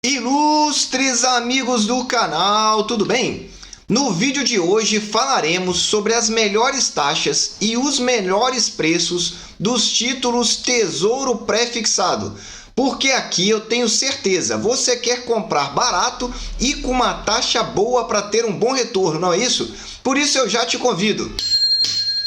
Ilustres amigos do canal, tudo bem? No vídeo de hoje falaremos sobre as melhores taxas e os melhores preços dos títulos Tesouro Pré-fixado. Porque aqui eu tenho certeza, você quer comprar barato e com uma taxa boa para ter um bom retorno, não é isso? Por isso eu já te convido.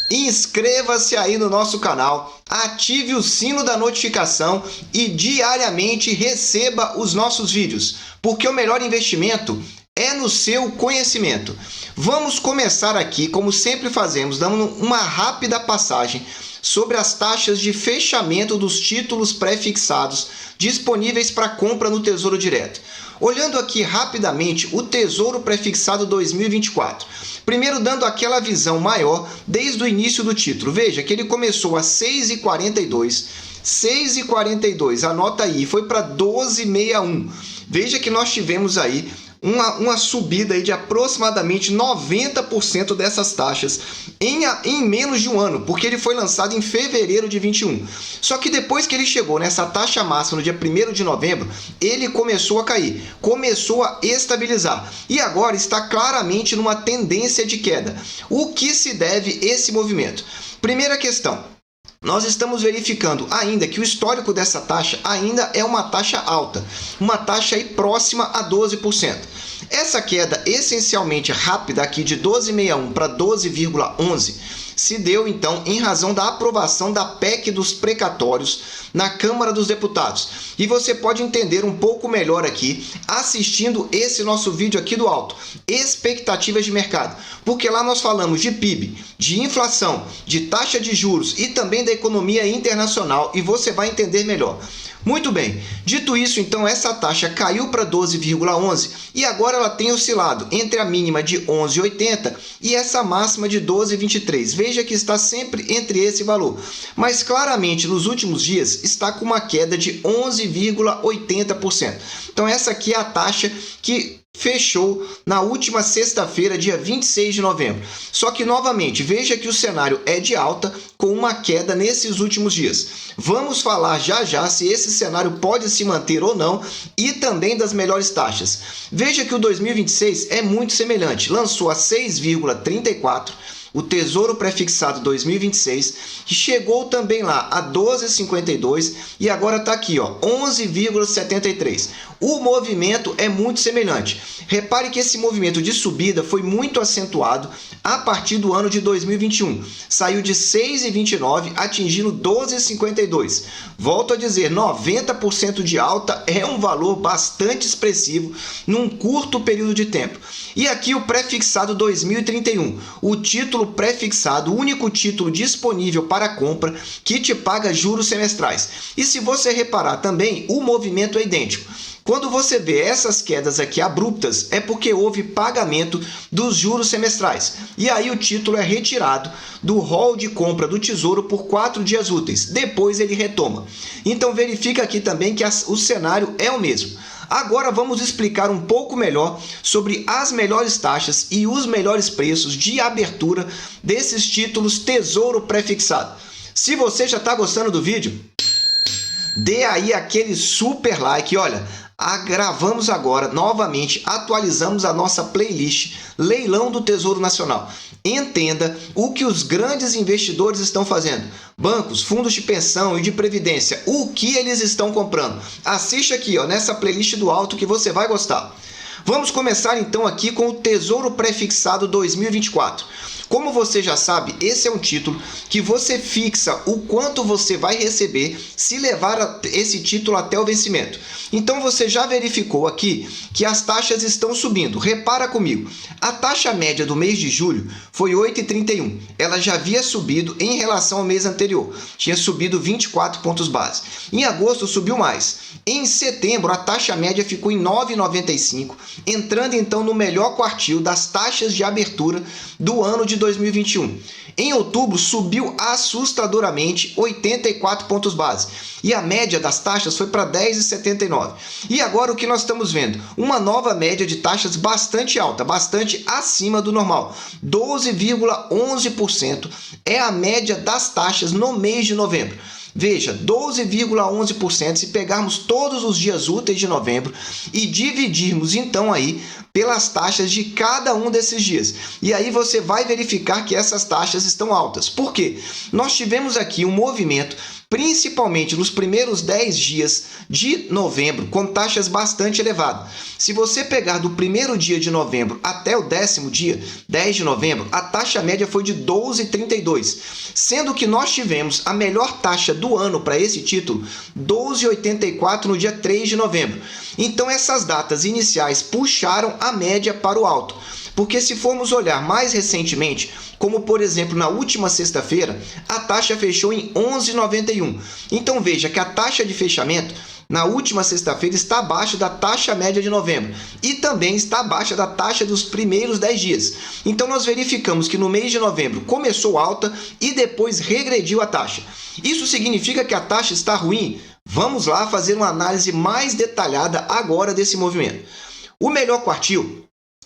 Inscreva-se aí no nosso canal, ative o sino da notificação e diariamente receba os nossos vídeos, porque o melhor investimento é no seu conhecimento. Vamos começar aqui, como sempre fazemos, dando uma rápida passagem sobre as taxas de fechamento dos títulos pré-fixados disponíveis para compra no Tesouro Direto. Olhando aqui rapidamente o Tesouro Pré-fixado 2024. Primeiro dando aquela visão maior desde o início do título. Veja que ele começou a 6,42. 6,42, anota aí, foi para 12,61. Veja que nós tivemos aí uma subida aí de aproximadamente 90% dessas taxas em menos de um ano, porque ele foi lançado em fevereiro de 21. Só que depois que ele chegou nessa taxa máxima no dia 1º de novembro, ele começou a cair, começou a estabilizar e agora está claramente numa tendência de queda. O que se deve esse movimento? Primeira questão. Nós estamos verificando ainda que o histórico dessa taxa ainda é uma taxa alta, uma taxa aí próxima a 12%. Essa queda essencialmente rápida aqui de 12,61 para 12,11 se deu então em razão da aprovação da PEC dos precatórios na Câmara dos Deputados. E você pode entender um pouco melhor aqui assistindo esse nosso vídeo aqui do alto, expectativas de mercado, porque lá nós falamos de PIB, de inflação, de taxa de juros e também da economia internacional e você vai entender melhor. Muito bem, dito isso, então essa taxa caiu para 12,11 e agora ela tem oscilado entre a mínima de 11,80 e essa máxima de 12,23. Veja que está sempre entre esse valor, mas claramente nos últimos dias está com uma queda de 11,80%. Então essa aqui é a taxa que fechou na última sexta-feira, dia 26 de novembro. Só que, novamente, veja que o cenário é de alta com uma queda nesses últimos dias. Vamos falar já já se esse cenário pode se manter ou não e também das melhores taxas. Veja que o 2026 é muito semelhante. Lançou a 6,34%. O Tesouro Pré-fixado 2026, que chegou também lá a 12,52 e agora está aqui, ó, 11,73. O movimento é muito semelhante. Repare que esse movimento de subida foi muito acentuado a partir do ano de 2021. Saiu de 6,29 atingindo 12,52. Volto a dizer, 90% de alta é um valor bastante expressivo num curto período de tempo. E aqui o pré-fixado 2031, o título pré-fixado, o único título disponível para compra que te paga juros semestrais. E se você reparar também, o movimento é idêntico. Quando você vê essas quedas aqui abruptas, é porque houve pagamento dos juros semestrais. E aí o título é retirado do rol de compra do Tesouro por 4 dias úteis. Depois ele retoma. Então verifica aqui também que o cenário é o mesmo. Agora vamos explicar um pouco melhor sobre as melhores taxas e os melhores preços de abertura desses títulos Tesouro Pré-fixado. Se você já está gostando do vídeo, dê aí aquele super like. Olha, gravamos agora, novamente, atualizamos a nossa playlist Leilão do Tesouro Nacional. Entenda o que os grandes investidores estão fazendo. Bancos, fundos de pensão e de previdência, o que eles estão comprando. Assiste aqui, ó, nessa playlist do alto que você vai gostar. Vamos começar então aqui com o Tesouro Pré-fixado 2024. Como você já sabe, esse é um título que você fixa o quanto você vai receber se levar esse título até o vencimento. Então você já verificou aqui que as taxas estão subindo. Repara comigo, a taxa média do mês de julho foi 8,31. Ela já havia subido em relação ao mês anterior. Tinha subido 24 pontos base. Em agosto subiu mais. Em setembro, a taxa média ficou em 9,95, entrando então no melhor quartil das taxas de abertura do ano de 2021. Em outubro, subiu assustadoramente 84 pontos base e a média das taxas foi para 10,79. E agora o que nós estamos vendo? Uma nova média de taxas bastante alta, bastante acima do normal. 12,11% é a média das taxas no mês de novembro. Veja, 12,11% se pegarmos todos os dias úteis de novembro e dividirmos então aí pelas taxas de cada um desses dias. E aí você vai verificar que essas taxas estão altas. Por quê? Nós tivemos aqui um movimento, principalmente nos primeiros 10 dias de novembro, com taxas bastante elevadas. Se você pegar do primeiro dia de novembro até o 10º dia, 10 de novembro, a taxa média foi de 12,32, sendo que nós tivemos a melhor taxa do ano para esse título, 12,84 no dia 3 de novembro. Então essas datas iniciais puxaram a média para o alto. Porque se formos olhar mais recentemente, como por exemplo na última sexta-feira, a taxa fechou em 11,91. Então veja que a taxa de fechamento na última sexta-feira está abaixo da taxa média de novembro e também está abaixo da taxa dos primeiros 10 dias. Então nós verificamos que no mês de novembro começou alta e depois regrediu a taxa. Isso significa que a taxa está ruim? Vamos lá fazer uma análise mais detalhada agora desse movimento. O melhor quartil,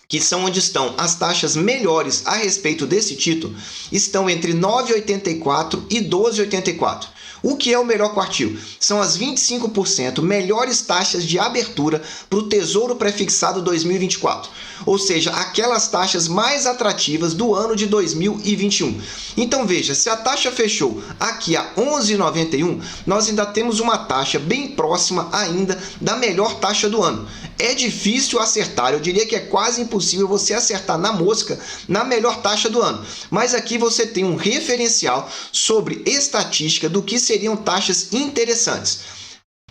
que são onde estão as taxas melhores a respeito desse título, estão entre 9,84 e 12,84. O que é o melhor quartil? São as 25% melhores taxas de abertura para o Tesouro Prefixado 2024, ou seja, aquelas taxas mais atrativas do ano de 2021. Então veja, se a taxa fechou aqui a 11,91, nós ainda temos uma taxa bem próxima ainda da melhor taxa do ano. É difícil acertar, eu diria que é quase impossível você acertar na mosca na melhor taxa do ano. Mas aqui você tem um referencial sobre estatística do que seriam taxas interessantes.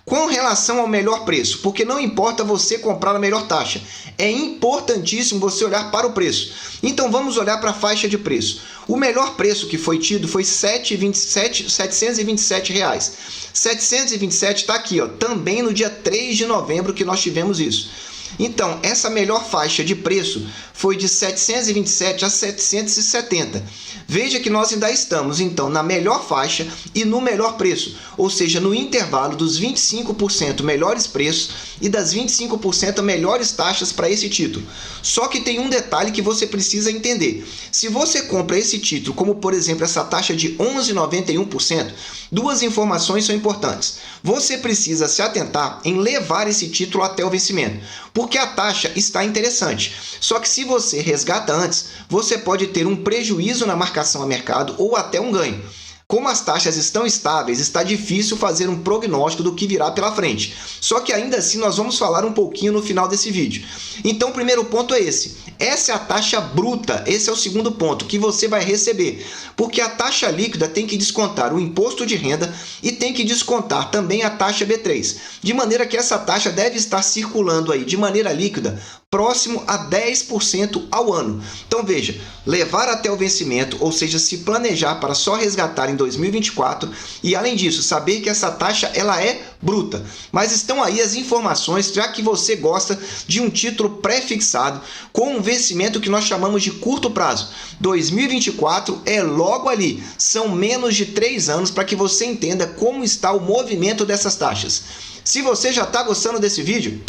Com relação ao melhor preço, porque não importa você comprar a melhor taxa, é importantíssimo você olhar para o preço. Então vamos olhar para a faixa de preço. O melhor preço que foi tido foi R$ 727. R$ 727 está aqui, ó, também no dia 3 de novembro que nós tivemos isso. Então, essa melhor faixa de preço foi de 727 a 770. Veja que nós ainda estamos, então, na melhor faixa e no melhor preço, ou seja, no intervalo dos 25% melhores preços e das 25% melhores taxas para esse título. Só que tem um detalhe que você precisa entender. Se você compra esse título, como por exemplo essa taxa de 11,91%, duas informações são importantes. Você precisa se atentar em levar esse título até o vencimento, porque a taxa está interessante. Só que se você resgata antes, você pode ter um prejuízo na marcação a mercado ou até um ganho. Como as taxas estão estáveis, está difícil fazer um prognóstico do que virá pela frente. Só que ainda assim nós vamos falar um pouquinho no final desse vídeo. Então o primeiro ponto é esse. Essa é a taxa bruta, esse é o segundo ponto que você vai receber. Porque a taxa líquida tem que descontar o imposto de renda e tem que descontar também a taxa B3. De maneira que essa taxa deve estar circulando aí de maneira líquida próximo a 10% ao ano. Então veja, levar até o vencimento, ou seja, se planejar para só resgatar em 2024 e além disso, saber que essa taxa ela é bruta. Mas estão aí as informações, já que você gosta de um título pré-fixado com um vencimento que nós chamamos de curto prazo. 2024 é logo ali, são menos de 3 anos para que você entenda como está o movimento dessas taxas. Se você já está gostando desse vídeo,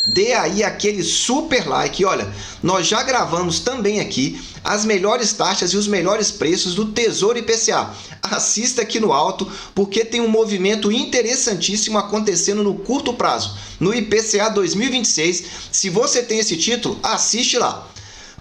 dê aí aquele super like. Olha, nós já gravamos também aqui as melhores taxas e os melhores preços do Tesouro IPCA. Assista aqui no alto, porque tem um movimento interessantíssimo acontecendo no curto prazo, no IPCA 2026. Se você tem esse título, assiste lá.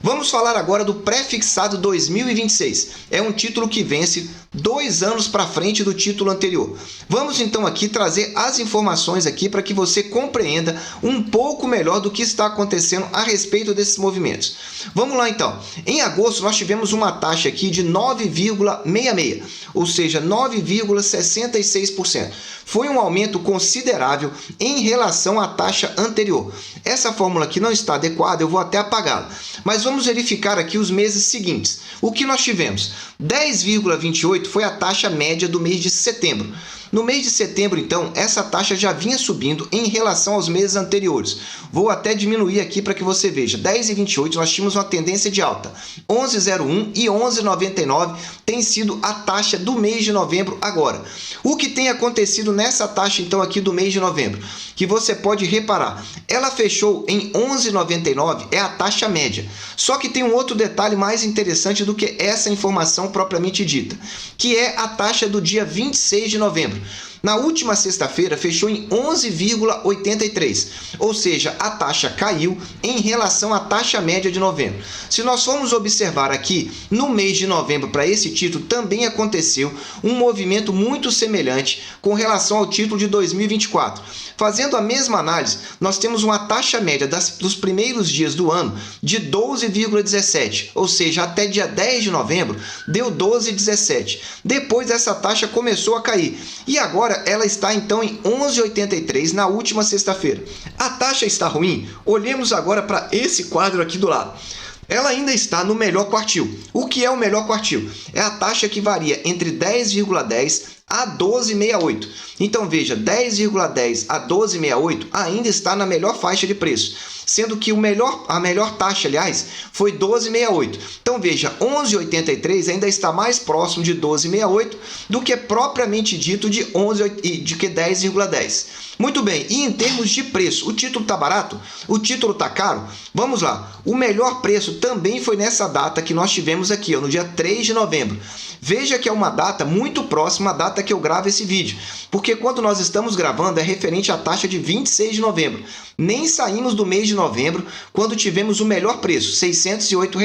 Vamos falar agora do pré-fixado 2026. É um título que vence 2 anos para frente do título anterior. Vamos então aqui trazer as informações aqui para que você compreenda um pouco melhor do que está acontecendo a respeito desses movimentos. Vamos lá então. Em agosto nós tivemos uma taxa aqui de 9,66, ou seja, 9,66%. Foi um aumento considerável em relação à taxa anterior. Essa fórmula aqui não está adequada, eu vou até apagá-la. Mas vamos verificar aqui os meses seguintes. O que nós tivemos? 10,28 foi a taxa média do mês de setembro. No mês de setembro, então, essa taxa já vinha subindo em relação aos meses anteriores. Vou até diminuir aqui para que você veja. 10,28 nós tínhamos uma tendência de alta. 11,01 e 11,99 tem sido a taxa do mês de novembro agora. O que tem acontecido nessa taxa, então, aqui do mês de novembro? Que você pode reparar, ela fechou em 11,99, é a taxa média. Só que tem um outro detalhe mais interessante do que essa informação propriamente dita, que é a taxa do dia 26 de novembro. Na última sexta-feira fechou em 11,83, ou seja, a taxa caiu em relação à taxa média de novembro. Se nós formos observar aqui, no mês de novembro, para esse título, também aconteceu um movimento muito semelhante com relação ao título de 2024. Fazendo a mesma análise, nós temos uma taxa média dos primeiros dias do ano de 12,17, ou seja, até dia 10 de novembro deu 12,17. Depois essa taxa começou a cair e agora ela está então em 11,83 na última sexta-feira. A taxa está ruim? Olhemos agora para esse quadro aqui do lado. Ela ainda está no melhor quartil. O que é o melhor quartil? É a taxa que varia entre 10,10 a 12,68. Então veja, 10,10 a 12,68 ainda está na melhor faixa de preço, sendo que a melhor taxa, aliás, foi 12,68. Então veja, 11,83 ainda está mais próximo de 12,68 do que propriamente dito de 10,10. Muito bem, e em termos de preço, o título está barato? O título está caro? Vamos lá, o melhor preço também foi nessa data que nós tivemos aqui, no dia 3 de novembro. Veja que é uma data muito próxima à data que eu gravo esse vídeo, porque quando nós estamos gravando é referente à taxa de 26 de novembro. Nem saímos do mês de novembro quando tivemos o melhor preço, R$ 608.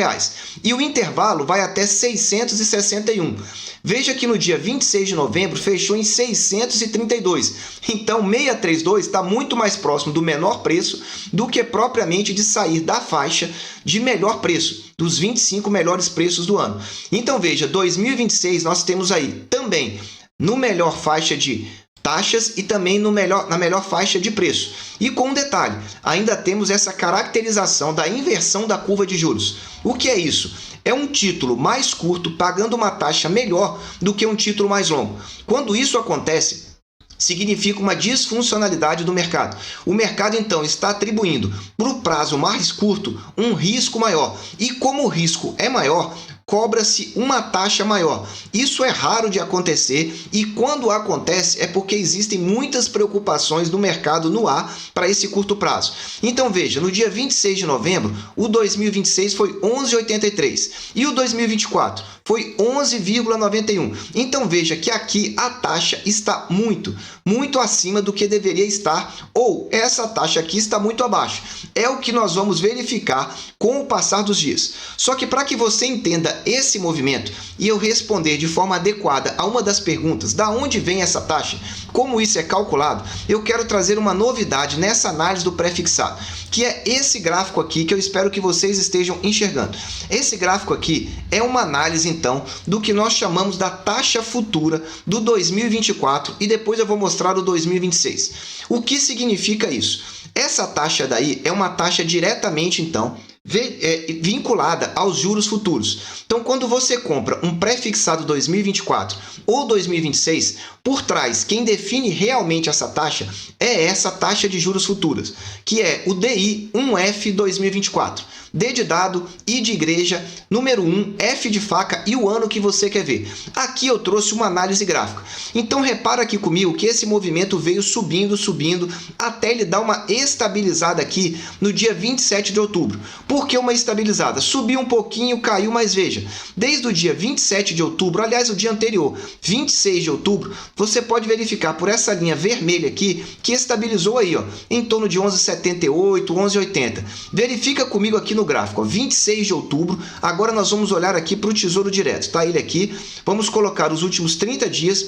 E o intervalo vai até 661. Veja que no dia 26 de novembro fechou em 632. Então, 632 está muito mais próximo do menor preço do que propriamente de sair da faixa de melhor preço, dos 25 melhores preços do ano. Então, veja, 2026 nós temos aí também no melhor faixa de taxas e também na melhor faixa de preço. E com um detalhe, ainda temos essa caracterização da inversão da curva de juros. O que é isso? É um título mais curto pagando uma taxa melhor do que um título mais longo. Quando isso acontece, significa uma disfuncionalidade do mercado. O mercado, então, está atribuindo para o prazo mais curto um risco maior. E como o risco é maior, cobra-se uma taxa maior. Isso é raro de acontecer e quando acontece é porque existem muitas preocupações do mercado no ar para esse curto prazo. Então veja, no dia 26 de novembro, o 2026 foi 11,83 e o 2024 foi 11,91. Então veja que aqui a taxa está muito acima do que deveria estar, ou essa taxa aqui está muito abaixo. É o que nós vamos verificar com o passar dos dias. Só que para que você entenda esse movimento e eu responder de forma adequada a uma das perguntas, da onde vem essa taxa, como isso é calculado, eu quero trazer uma novidade nessa análise do pré-fixado, que é esse gráfico aqui que eu espero que vocês estejam enxergando. Esse gráfico aqui é uma análise, então, do que nós chamamos da taxa futura do 2024 e depois eu vou mostrar o 2026. O que significa isso? Essa taxa daí é uma taxa diretamente, então, vinculada aos juros futuros. Então, quando você compra um pré-fixado 2024 ou 2026, por trás, quem define realmente essa taxa é essa taxa de juros futuros, que é o DI 1F 2024. D de dado, I de igreja, número 1, F de faca e o ano que você quer ver. Aqui eu trouxe uma análise gráfica. Então repara aqui comigo que esse movimento veio subindo, até ele dar uma estabilizada aqui no dia 27 de outubro. Por que uma estabilizada? Subiu um pouquinho, caiu, mas veja, desde o dia 27 de outubro, aliás, o dia anterior, 26 de outubro, você pode verificar por essa linha vermelha aqui, que estabilizou aí, ó, em torno de 11,78, 11,80. Verifica comigo aqui no gráfico, ó, 26 de outubro, agora nós vamos olhar aqui para o Tesouro Direto, tá ele aqui, vamos colocar os últimos 30 dias,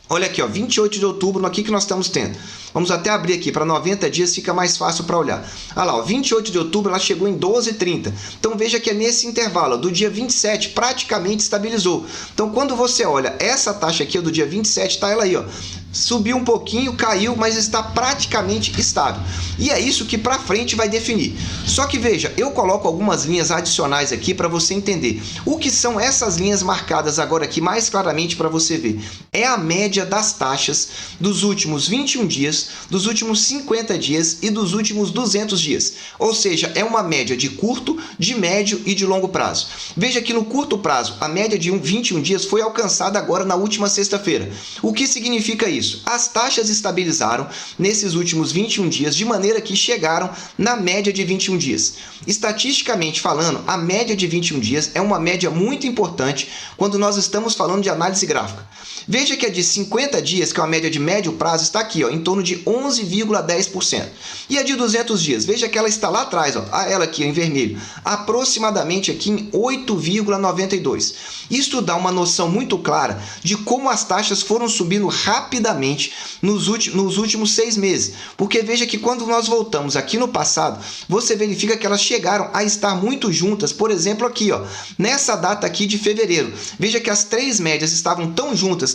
olha aqui, ó, 28 de outubro, aqui que nós estamos tendo. Vamos até abrir aqui para 90 dias, fica mais fácil para olhar. Olha lá, ó, 28 de outubro ela chegou em 12,30. Então veja que é nesse intervalo, ó, do dia 27 praticamente estabilizou. Então quando você olha essa taxa aqui, ó, do dia 27, tá ela aí, ó. Subiu um pouquinho, caiu, mas está praticamente estável. E é isso que para frente vai definir. Só que veja, eu coloco algumas linhas adicionais aqui para você entender. O que são essas linhas marcadas agora aqui mais claramente para você ver? É a média das taxas dos últimos 21 dias, dos últimos 50 dias e dos últimos 200 dias. Ou seja, é uma média de curto, de médio e de longo prazo. Veja que no curto prazo, a média de 21 dias foi alcançada agora na última sexta-feira. O que significa isso? As taxas estabilizaram nesses últimos 21 dias de maneira que chegaram na média de 21 dias. Estatisticamente falando, a média de 21 dias é uma média muito importante quando nós estamos falando de análise gráfica. Veja que a de 50 dias, que é uma média de médio prazo, está aqui, ó, em torno de 11,10%. E a de 200 dias, veja que ela está lá atrás, ó, ela aqui em vermelho, aproximadamente aqui em 8,92%. Isto dá uma noção muito clara de como as taxas foram subindo rapidamente nos últimos 6 meses. Porque veja que quando nós voltamos aqui no passado, você verifica que elas chegaram a estar muito juntas, por exemplo aqui, ó, nessa data aqui de fevereiro. Veja que as três médias estavam tão juntas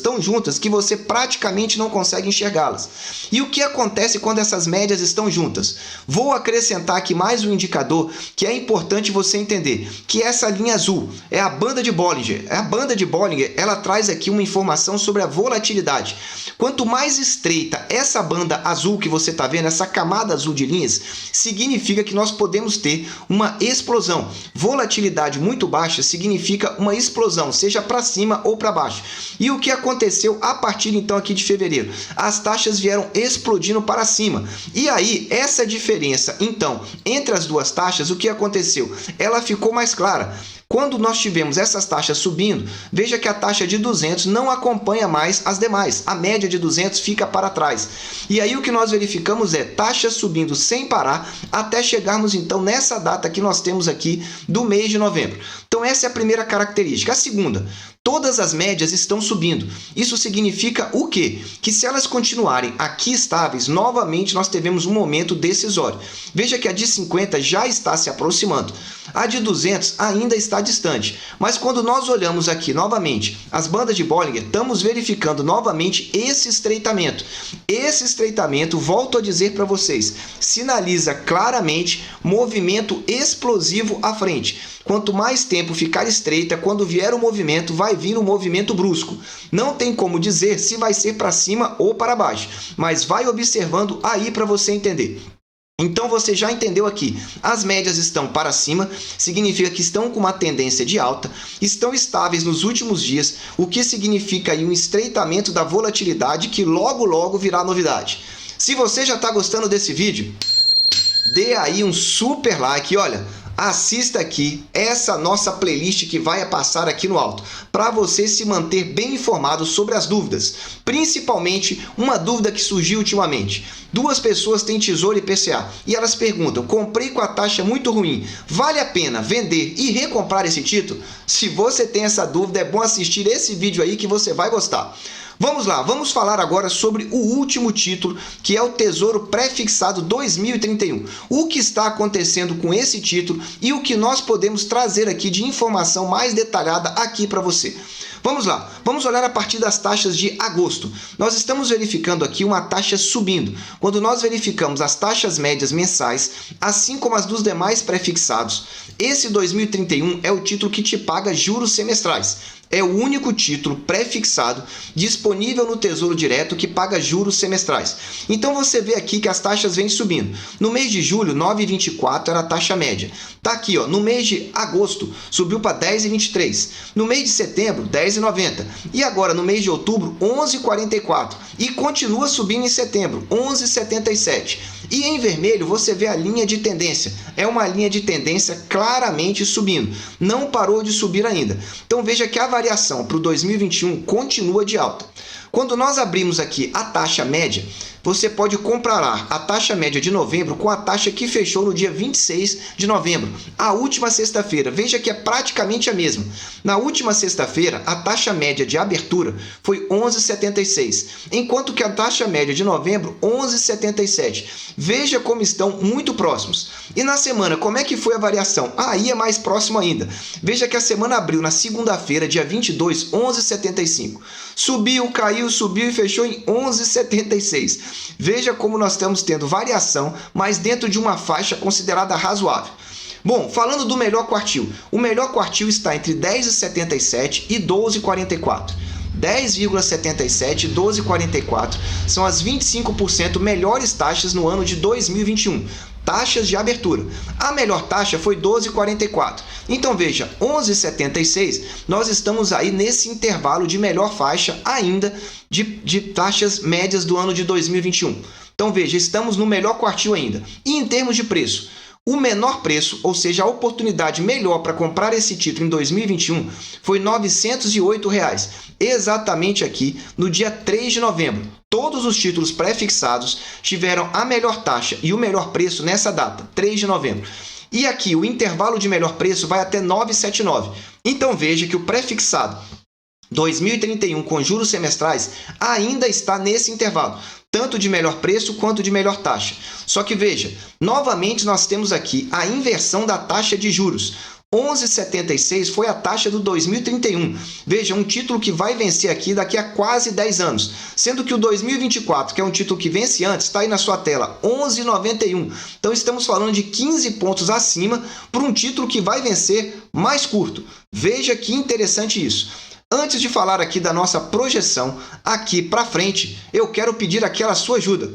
que você praticamente não consegue enxergá-las. E o que acontece quando essas médias estão juntas? Vou acrescentar aqui mais um indicador que é importante você entender, que essa linha azul é a banda de Bollinger. A banda de Bollinger, ela traz aqui uma informação sobre a volatilidade. Quanto mais estreita essa banda azul que você está vendo, essa camada azul de linhas, significa que nós podemos ter uma explosão. Volatilidade muito baixa significa uma explosão, seja para cima ou para baixo. E o que aconteceu a partir então aqui de fevereiro? As taxas vieram explodindo para cima. E aí, essa diferença então entre as duas taxas, o que aconteceu? Ela ficou mais clara. Quando nós tivemos essas taxas subindo, veja que a taxa de 200 não acompanha mais as demais. A média de 200 fica para trás. E aí o que nós verificamos é taxas subindo sem parar até chegarmos então nessa data que nós temos aqui do mês de novembro. Então essa é a primeira característica. A segunda, todas as médias estão subindo. Isso significa o quê? Que se elas continuarem aqui estáveis, novamente nós teremos um momento decisório. Veja que a de 50 já está se aproximando. A de 200 ainda está distante. Mas quando nós olhamos aqui novamente as bandas de Bollinger, estamos verificando novamente esse estreitamento. Esse estreitamento, volto a dizer para vocês, sinaliza claramente movimento explosivo à frente. Quanto mais tempo ficar estreita, quando vier o movimento, vai vir um movimento brusco. Não tem como dizer se vai ser para cima ou para baixo, mas vai observando aí para você entender. Então você já entendeu aqui, as médias estão para cima, significa que estão com uma tendência de alta, estão estáveis nos últimos dias, o que significa aí um estreitamento da volatilidade que logo virá novidade. Se você já está gostando desse vídeo, dê aí um super like, olha, assista aqui essa nossa playlist que vai passar aqui no alto, para você se manter bem informado sobre as dúvidas, principalmente uma dúvida que surgiu ultimamente. Duas pessoas têm Tesouro IPCA e elas perguntam, comprei com a taxa muito ruim, vale a pena vender e recomprar esse título? Se você tem essa dúvida, é bom assistir esse vídeo aí que você vai gostar. Vamos lá, vamos falar agora sobre o último título, que é o Tesouro Pré-Fixado 2031. O que está acontecendo com esse título e o que nós podemos trazer aqui de informação mais detalhada aqui para você. Vamos lá, vamos olhar a partir das taxas de agosto. Nós estamos verificando aqui uma taxa subindo. Quando nós verificamos as taxas médias mensais, assim como as dos demais pré-fixados, esse 2031 é o título que te paga juros semestrais. É o único título pré-fixado disponível no Tesouro Direto que paga juros semestrais. Então você vê aqui que as taxas vêm subindo. No mês de julho, 9,24 era a taxa média. Tá aqui, ó, no mês de agosto subiu para 10,23. No mês de setembro, 10,90. E agora no mês de outubro, 11,44. E continua subindo em setembro, 11,77. E em vermelho você vê a linha de tendência. É uma linha de tendência claramente subindo. Não parou de subir ainda. Então veja que a variação para o 2021 continua de alta. Quando nós abrimos aqui a taxa média, você pode comparar a taxa média de novembro com a taxa que fechou no dia 26 de novembro, a última sexta-feira. Veja que é praticamente a mesma. Na última sexta-feira, a taxa média de abertura foi 11,76, enquanto que a taxa média de novembro, 11,77. Veja como estão muito próximos. E na semana, como é que foi a variação? Aí é mais próximo ainda. Veja que a semana abriu na segunda-feira, dia 22, 11,75. Subiu, caiu, subiu e fechou em 11,76. Veja como nós estamos tendo variação, mas dentro de uma faixa considerada razoável. Bom, falando do melhor quartil, o melhor quartil está entre 10,77 e 12,44. 10,77 e 12,44 são as 25% melhores taxas no ano de 2021. Taxas de abertura. A melhor taxa foi 12,44. Então veja, 11,76, nós estamos aí nesse intervalo de melhor faixa ainda de taxas médias do ano de 2021. Então veja, estamos no melhor quartil ainda. E em termos de preço, o menor preço, ou seja, a oportunidade melhor para comprar esse título em 2021 foi R$ 908, exatamente aqui no dia 3 de novembro. Todos os títulos pré-fixados tiveram a melhor taxa e o melhor preço nessa data, 3 de novembro. E aqui o intervalo de melhor preço vai até 9,79. Então veja que o pré-fixado 2031 com juros semestrais ainda está nesse intervalo, tanto de melhor preço quanto de melhor taxa. Só que veja, novamente nós temos aqui a inversão da taxa de juros. 11,76 foi a taxa do 2031. Veja, um título que vai vencer aqui daqui a quase 10 anos, sendo que o 2024, que é um título que vence antes, está aí na sua tela, 11,91. Então estamos falando de 15 pontos acima para um título que vai vencer mais curto. Veja que interessante isso. Antes de falar aqui da nossa projeção aqui para frente, eu quero pedir aquela sua ajuda.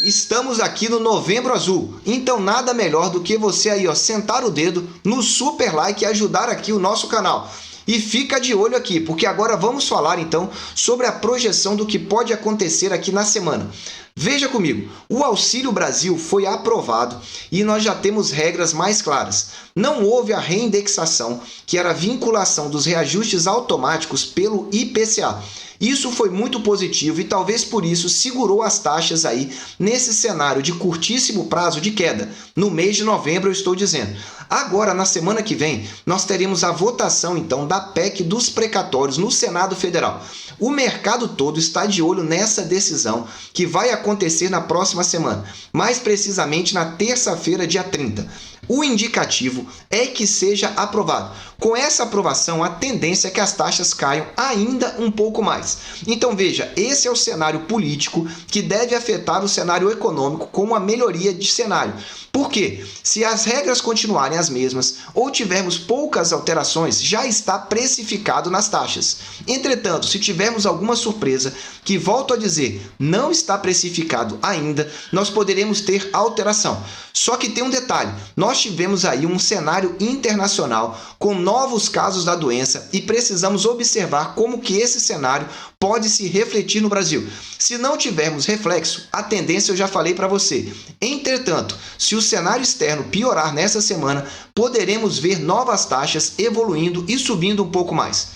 Estamos aqui no Novembro Azul, então nada melhor do que você aí, ó, sentar o dedo no super like e ajudar aqui o nosso canal. E fica de olho aqui, porque agora vamos falar então sobre a projeção do que pode acontecer aqui na semana. Veja comigo, o Auxílio Brasil foi aprovado e nós já temos regras mais claras. Não houve a reindexação, que era a vinculação dos reajustes automáticos pelo IPCA. Isso foi muito positivo e talvez por isso segurou as taxas aí nesse cenário de curtíssimo prazo de queda. No mês de novembro eu estou dizendo. Agora, na semana que vem, nós teremos a votação então da PEC dos precatórios no Senado Federal. O mercado todo está de olho nessa decisão que vai acontecer na próxima semana, mais precisamente na terça-feira, dia 30. O indicativo é que seja aprovado. Com essa aprovação, a tendência é que as taxas caiam ainda um pouco mais. Então veja, esse é o cenário político que deve afetar o cenário econômico com uma melhoria de cenário. Por quê? Se as regras continuarem as mesmas ou tivermos poucas alterações, já está precificado nas taxas. Entretanto, se tivermos alguma surpresa, que volto a dizer, não está precificado ainda, nós poderemos ter alteração. Só que tem um detalhe, nós tivemos aí um cenário internacional com novos casos da doença e precisamos observar como que esse cenário pode se refletir no Brasil. Se não tivermos reflexo, a tendência eu já falei para você. Entretanto, se o cenário externo piorar nessa semana, poderemos ver novas taxas evoluindo e subindo um pouco mais.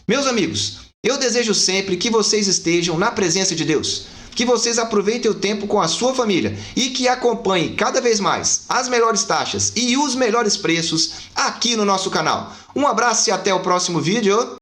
Meus amigos, eu desejo sempre que vocês estejam na presença de Deus, que vocês aproveitem o tempo com a sua família e que acompanhem cada vez mais as melhores taxas e os melhores preços aqui no nosso canal. Um abraço e até o próximo vídeo.